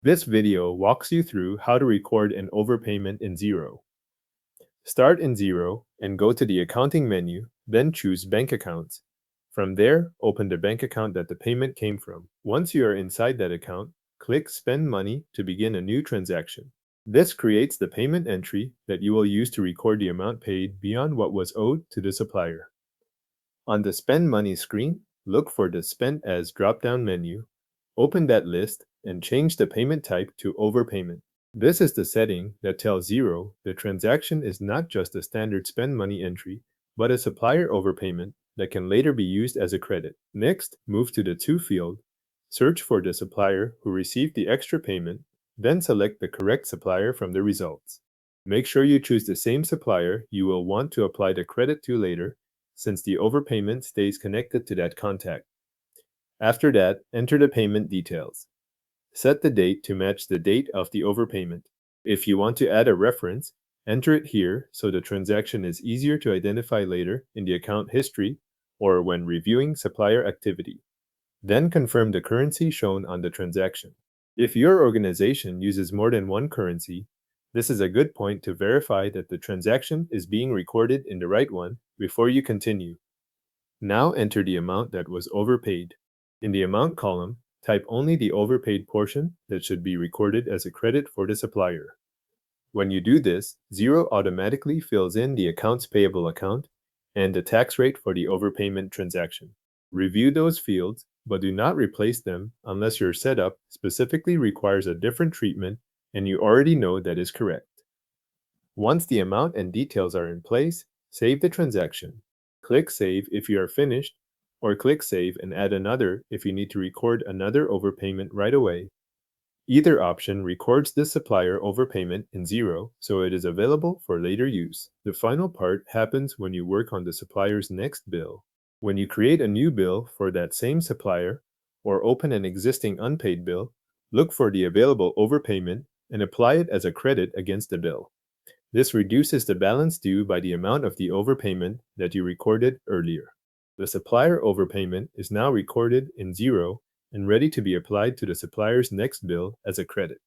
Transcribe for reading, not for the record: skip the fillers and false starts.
This video walks you through how to record an overpayment in Xero. Start in Xero and go to the accounting menu, then choose bank accounts. From there, open the bank account that the payment came from. Once you are inside that account, click Spend Money to begin a new transaction. This creates the payment entry that you will use to record the amount paid beyond what was owed to the supplier. On the Spend Money screen, look for the Spend As drop-down menu. Open that list and change the payment type to Overpayment. This is the setting that tells Xero the transaction is not just a standard spend money entry, but a supplier overpayment that can later be used as a credit. Next, move to the To field, search for the supplier who received the extra payment, then select the correct supplier from the results. Make sure you choose the same supplier you will want to apply the credit to later, since the overpayment stays connected to that contact. After that, enter the payment details. Set the date to match the date of the overpayment. If you want to add a reference, enter it here so the transaction is easier to identify later in the account history or when reviewing supplier activity. Then confirm the currency shown on the transaction. If your organization uses more than one currency, this is a good point to verify that the transaction is being recorded in the right one before you continue. Now enter the amount that was overpaid. In the amount column, type only the overpaid portion that should be recorded as a credit for the supplier. When you do this, Xero automatically fills in the accounts payable account and the tax rate for the overpayment transaction. Review those fields, but do not replace them unless your setup specifically requires a different treatment and you already know that is correct. Once the amount and details are in place, save the transaction. Click Save if you are finished, or click Save and add another if you need to record another overpayment right away. Either option records the supplier overpayment in Xero, so it is available for later use. The final part happens when you work on the supplier's next bill. When you create a new bill for that same supplier, or open an existing unpaid bill, look for the available overpayment and apply it as a credit against the bill. This reduces the balance due by the amount of the overpayment that you recorded earlier. The supplier overpayment is now recorded in Xero and ready to be applied to the supplier's next bill as a credit.